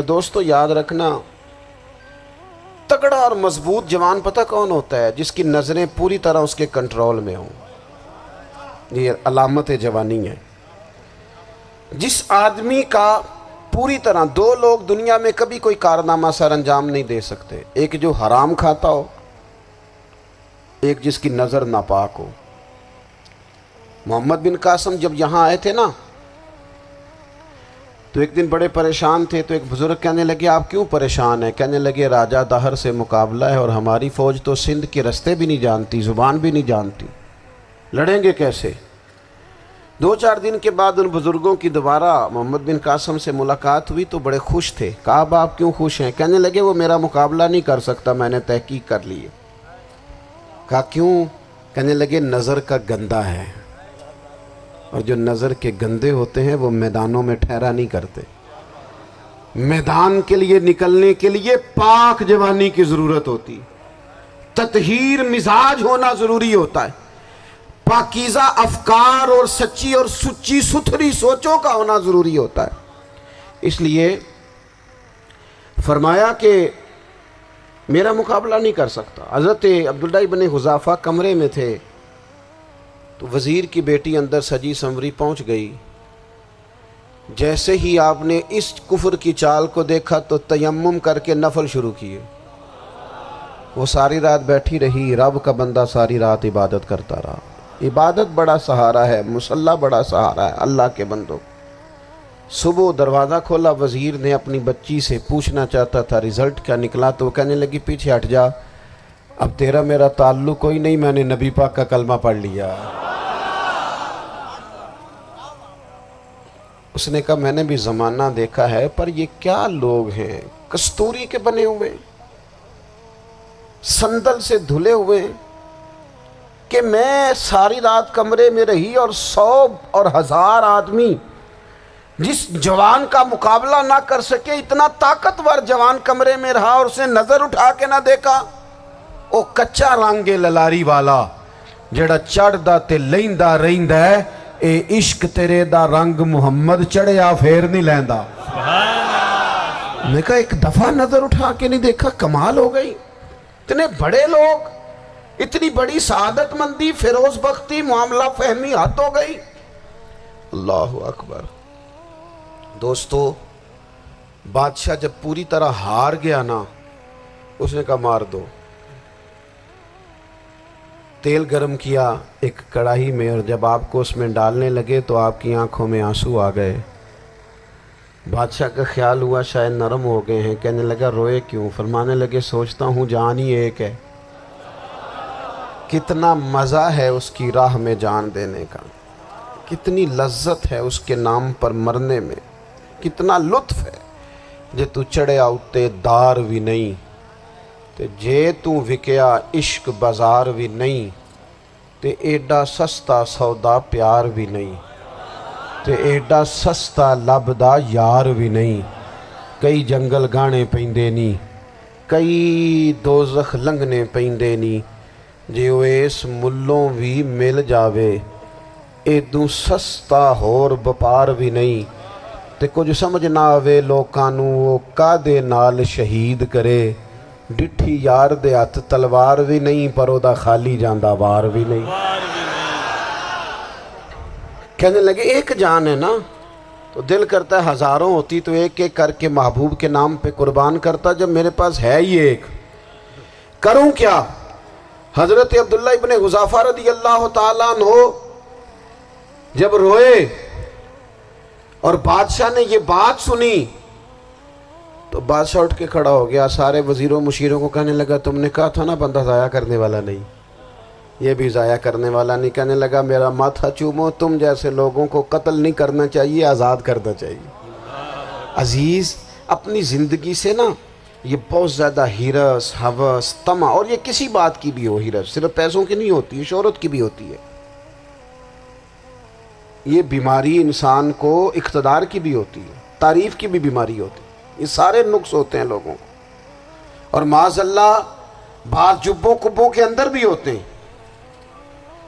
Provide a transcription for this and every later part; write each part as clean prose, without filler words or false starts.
دوستو یاد رکھنا، تگڑا اور مضبوط جوان پتہ کون ہوتا ہے؟ جس کی نظریں پوری طرح اس کے کنٹرول میں ہوں۔ یہ علامت جوانی ہے۔ جس آدمی کا پوری طرح، دو لوگ دنیا میں کبھی کوئی کارنامہ سر انجام نہیں دے سکتے، ایک جو حرام کھاتا ہو، ایک جس کی نظر ناپاک ہو۔ محمد بن قاسم جب یہاں آئے تھے نا، تو ایک دن بڑے پریشان تھے، تو ایک بزرگ کہنے لگے آپ کیوں پریشان ہیں؟ کہنے لگے راجہ دہر سے مقابلہ ہے اور ہماری فوج تو سندھ کے رستے بھی نہیں جانتی، زبان بھی نہیں جانتی، لڑیں گے کیسے؟ 2-4 دن کے بعد ان بزرگوں کی دوبارہ محمد بن قاسم سے ملاقات ہوئی تو بڑے خوش تھے۔ کہا اب آپ کیوں خوش ہیں؟ کہنے لگے وہ میرا مقابلہ نہیں کر سکتا، میں نے تحقیق کر لی ہے۔ کہا کیوں؟ کہنے لگے نظر کا گندہ ہے، اور جو نظر کے گندے ہوتے ہیں وہ میدانوں میں ٹھہرا نہیں کرتے۔ میدان کے لیے نکلنے کے لیے پاک جوانی کی ضرورت ہوتی، تطہیر مزاج ہونا ضروری ہوتا ہے، پاکیزہ افکار اور سچی اور سچی ستھری سوچوں کا ہونا ضروری ہوتا ہے۔ اس لیے فرمایا کہ میرا مقابلہ نہیں کر سکتا۔ حضرت عبداللہ ابن حذافہ کمرے میں تھے، تو وزیر کی بیٹی اندر سجی سنوری پہنچ گئی۔ جیسے ہی آپ نے اس کفر کی چال کو دیکھا تو تیمم کر کے نفل شروع کیے۔ وہ ساری رات بیٹھی رہی، رب کا بندہ ساری رات عبادت کرتا رہا۔ عبادت بڑا سہارا ہے، مصلی بڑا سہارا ہے اللہ کے بندوں۔ صبح دروازہ کھولا، وزیر نے اپنی بچی سے پوچھنا چاہتا تھا رزلٹ کیا نکلا، تو وہ کہنے لگی پیچھے ہٹ جا، اب تیرا میرا تعلق کوئی نہیں، میں نے نبی پاک کا کلمہ پڑھ لیا۔ اس نے کہا میں نے بھی زمانہ دیکھا ہے، پر یہ کیا لوگ ہیں، کستوری کے بنے ہوئے، سندل سے دھلے ہوئے، کہ میں ساری رات کمرے میں رہی اور 100 اور 1000 آدمی جس جوان کا مقابلہ نہ کر سکے، اتنا طاقتور جوان کمرے میں رہا اور اس نے نظر اٹھا کے نہ دیکھا۔ او کچا رنگے للاری والا جڑا چڑھدا تے لیندا رہندا ہے، اے عشق تیرے دا رنگ محمد چڑھیا پھر نہیں لیندا۔ میں کہا ایک دفعہ نظر اٹھا کے نہیں دیکھا، کمال ہو گئی۔ اتنے بڑے لوگ، اتنی بڑی سعادت مندی، فیروز بختی، معاملہ فہمی حد ہو گئی۔ اللہ اکبر۔ دوستو بادشاہ جب پوری طرح ہار گیا نا، اس نے کہا مار دو۔ تیل گرم کیا ایک کڑاہی میں، اور جب آپ کو اس میں ڈالنے لگے تو آپ کی آنکھوں میں آنسو آ گئے۔ بادشاہ کا خیال ہوا شاید نرم ہو گئے ہیں، کہنے لگا روئے کیوں؟ فرمانے لگے سوچتا ہوں جان ہی ایک ہے، کتنا مزہ ہے اس کی راہ میں جان دینے کا، کتنی لذت ہے اس کے نام پر مرنے میں، کتنا لطف ہے۔ جے تو چڑھیا اتے دار بھی نہیں، تے جے تو وکیا عشق بازار بھی نہیں، تے ایڈا سستا سودا پیار بھی نہیں، تے ایڈا سستا لبدا یار بھی نہیں۔ کئی جنگل گانے پیندے نہیں، کئی دوزخ لنگنے پیندے نہیں، جے وہ اس ملوں بھی مل جاوے، ایدوں سستا ہور بپار بھی نہیں۔ تے کچھ سمجھ نہ آوے لوکانوں وہ کادے نال شہید کرے، ڈٹھی یار دے ہاتھ تلوار بھی نہیں، پر او دا خالی جاندہ وار بھی نہیں۔ کہنے لگے ایک جان ہے نا، تو دل کرتا ہے ہزاروں ہوتی تو ایک ایک کر کے محبوب کے نام پہ قربان کرتا، جب میرے پاس ہے ہی ایک، کروں کیا؟ حضرت عبداللہ ابن حذافہ رضی اللہ تعالیٰ عنہ جب روئے اور بادشاہ نے یہ بات سنی، تو بادشاہ اٹھ کے کھڑا ہو گیا، سارے وزیروں مشیروں کو کہنے لگا تم نے کہا تھا نا بندہ ضائع کرنے والا نہیں، یہ بھی ضائع کرنے والا نہیں۔ کہنے لگا میرا ماتھا چومو، تم جیسے لوگوں کو قتل نہیں کرنا چاہیے، آزاد کرنا چاہیے۔ عزیز اپنی زندگی سے نا یہ بہت زیادہ ہرس، ہوس، طمع، اور یہ کسی بات کی بھی ہو، ہرس صرف پیسوں کی نہیں ہوتی ہے، شہرت کی بھی ہوتی ہے، یہ بیماری انسان کو اقتدار کی بھی ہوتی ہے، تعریف کی بھی بیماری ہوتی ہے، یہ سارے نقص ہوتے ہیں لوگوں کو، اور معاذ اللہ بعض جبوں کبوں کے اندر بھی ہوتے ہیں،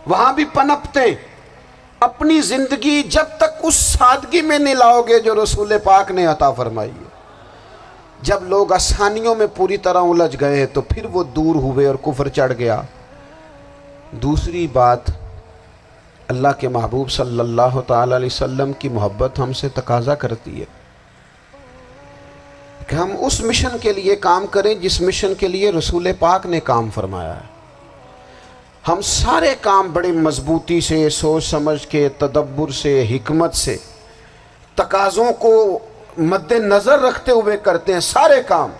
وہاں بھی پنپتے ہیں۔ اپنی زندگی جب تک اس سادگی میں نہیں لاؤ گے جو رسول پاک نے عطا فرمائی ہے، جب لوگ آسانیوں میں پوری طرح الجھ گئے تو پھر وہ دور ہوئے اور کفر چڑھ گیا۔ دوسری بات، اللہ کے محبوب صلی اللہ تعالی علیہ وسلم کی محبت ہم سے تقاضا کرتی ہے کہ ہم اس مشن کے لیے کام کریں جس مشن کے لیے رسول پاک نے کام فرمایا ہے۔ ہم سارے کام بڑے مضبوطی سے، سوچ سمجھ کے، تدبر سے، حکمت سے، تقاضوں کو مد نظر رکھتے ہوئے کرتے ہیں سارے کام۔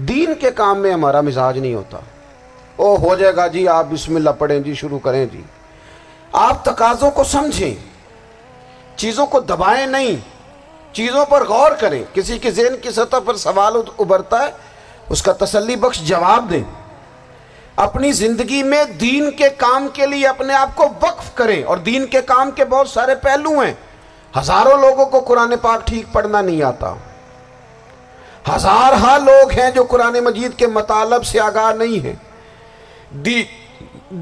دین کے کام میں ہمارا مزاج نہیں ہوتا، او ہو جائے گا جی، آپ بسم اللہ پڑھیں جی، شروع کریں جی۔ آپ تقاضوں کو سمجھیں، چیزوں کو دبائیں نہیں، چیزوں پر غور کریں۔ کسی کے ذہن کی سطح پر سوال ابھرتا ہے، اس کا تسلی بخش جواب دیں۔ اپنی زندگی میں دین کے کام کے لیے اپنے آپ کو وقف کریں، اور دین کے کام کے بہت سارے پہلو ہیں۔ ہزاروں لوگوں کو قرآن پاک ٹھیک پڑھنا نہیں آتا، ہزارہا لوگ ہیں جو قرآن مجید کے مطالب سے آگاہ نہیں ہیں،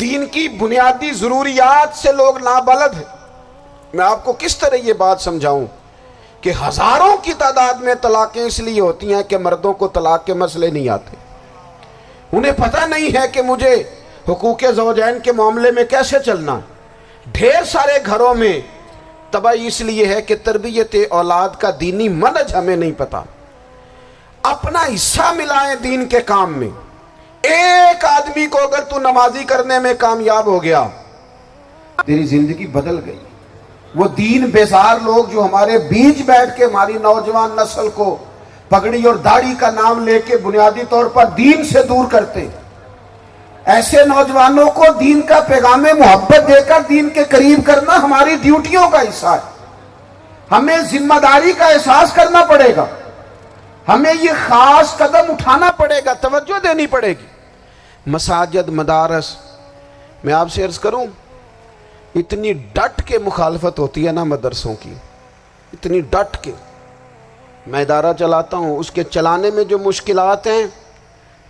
دین کی بنیادی ضروریات سے لوگ نابلد ہیں۔ میں آپ کو کس طرح یہ بات سمجھاؤں کہ ہزاروں کی تعداد میں طلاقیں اس لیے ہوتی ہیں کہ مردوں کو طلاق کے مسئلے نہیں آتے، انہیں پتہ نہیں ہے کہ مجھے حقوق زوجین کے معاملے میں کیسے چلنا۔ ڈھیر سارے گھروں میں تباہی اس لیے ہے کہ تربیت اولاد کا دینی منہج ہمیں نہیں پتا۔ اپنا حصہ ملائیں دین کے کام میں۔ ایک آدمی کو اگر تو نمازی کرنے میں کامیاب ہو گیا، تیری زندگی بدل گئی۔ وہ دین بیزار لوگ جو ہمارے بیچ بیٹھ کے ہماری نوجوان نسل کو پگڑی اور داڑھی کا نام لے کے بنیادی طور پر دین سے دور کرتے، ایسے نوجوانوں کو دین کا پیغام محبت دے کر دین کے قریب کرنا ہماری ڈیوٹیوں کا حصہ ہے۔ ہمیں ذمہ داری کا احساس کرنا پڑے گا، ہمیں یہ خاص قدم اٹھانا پڑے گا، توجہ دینی پڑے گی۔ مساجد، مدارس، میں آپ سے عرض کروں، اتنی ڈٹ کے مخالفت ہوتی ہے نا مدرسوں کی، اتنی ڈٹ کے۔ میں ادارہ چلاتا ہوں، اس کے چلانے میں جو مشکلات ہیں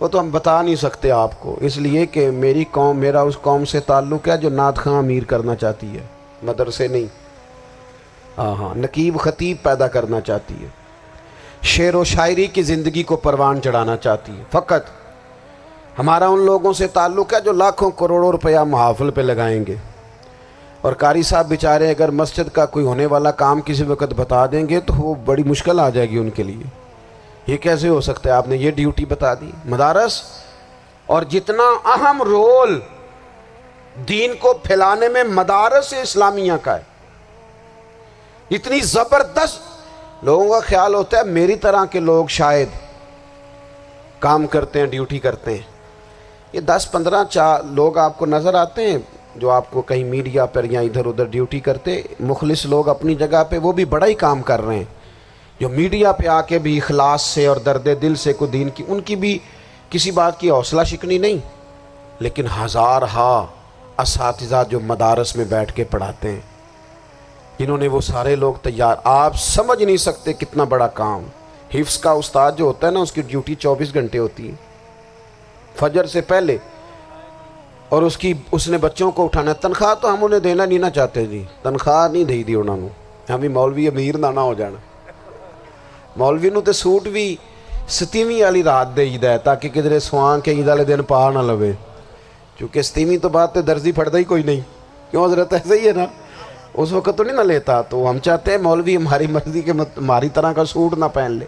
وہ تو ہم بتا نہیں سکتے آپ کو، اس لیے کہ میری قوم، میرا اس قوم سے تعلق ہے جو نعت خواں امیر کرنا چاہتی ہے، مدرسے نہیں۔ ہاں، نقیب خطیب پیدا کرنا چاہتی ہے، شعر و شاعری کی زندگی کو پروان چڑھانا چاہتی ہے۔ فقط ہمارا ان لوگوں سے تعلق ہے جو لاکھوں کروڑوں روپیہ محافل پہ لگائیں گے، اور قاری صاحب بیچارے اگر مسجد کا کوئی ہونے والا کام کسی وقت بتا دیں گے تو وہ بڑی مشکل آ جائے گی ان کے لیے۔ یہ کیسے ہو سکتا ہے، آپ نے یہ ڈیوٹی بتا دی؟ مدارس، اور جتنا اہم رول دین کو پھیلانے میں مدارس اسلامیہ کا ہے، اتنی زبردست۔ لوگوں کا خیال ہوتا ہے میری طرح کے لوگ شاید کام کرتے ہیں، ڈیوٹی کرتے ہیں۔ یہ 10-15 لوگ آپ کو نظر آتے ہیں جو آپ کو کہیں میڈیا پر یا ادھر ادھر ڈیوٹی کرتے، مخلص لوگ اپنی جگہ پہ، وہ بھی بڑا ہی کام کر رہے ہیں، جو میڈیا پہ آ کے بھی اخلاص سے اور درد دل سے کو دین کی، ان کی بھی کسی بات کی حوصلہ شکنی نہیں۔ لیکن ہزارہا اساتذہ جو مدارس میں بیٹھ کے پڑھاتے ہیں، جنہوں نے وہ سارے لوگ تیار، آپ سمجھ نہیں سکتے کتنا بڑا کام۔ حفظ کا استاد جو ہوتا ہے نا، اس کی ڈیوٹی 24 گھنٹے ہوتی ہے، فجر سے پہلے، اور اس نے بچوں کو اٹھانا ہے۔ تنخواہ تو ہم انہیں دینا نہیں نہ چاہتے جی، تنخواہ نہیں دی انہوں نے، ہمیں مولوی امیر نہ ہو جانا۔ مولوی نو تے سوٹ بھی 27ویں والی رات دے ہے تاکہ کدھر سوان کے عید والے دن پا نہ لوے، چونکہ 27ویں تو بعد تے درزی پھڑتا ہی کوئی نہیں، کیوں حضرت؟ ایسا ہی ہے نا، اس وقت تو نہیں نہ لیتا۔ تو ہم چاہتے ہیں مولوی ہماری مرضی کے ہماری طرح کا سوٹ نہ پہن لے۔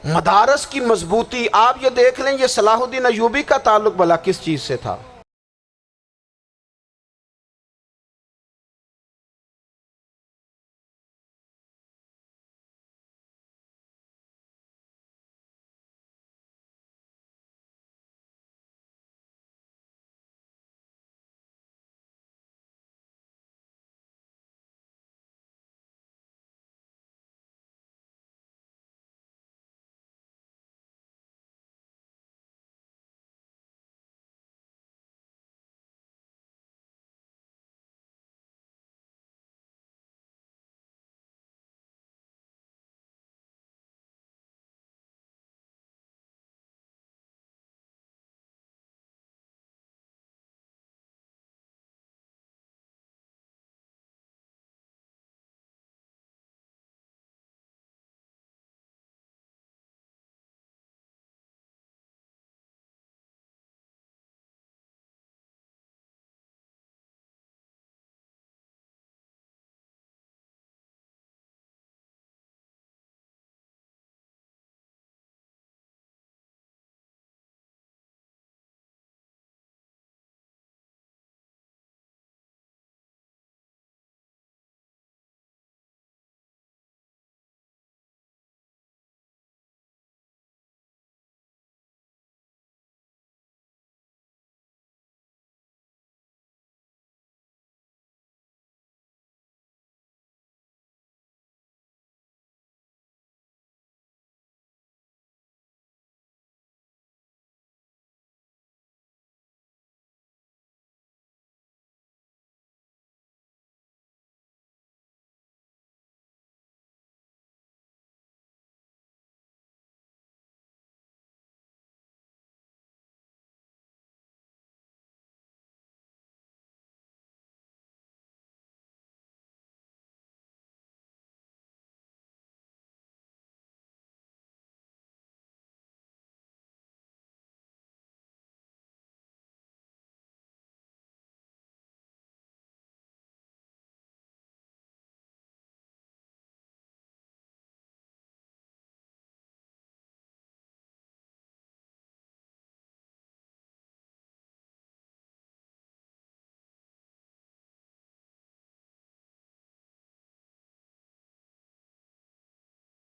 مدارس کی مضبوطی آپ یہ دیکھ لیں، یہ صلاح الدین ایوبی کا تعلق بھلا کس چیز سے تھا؟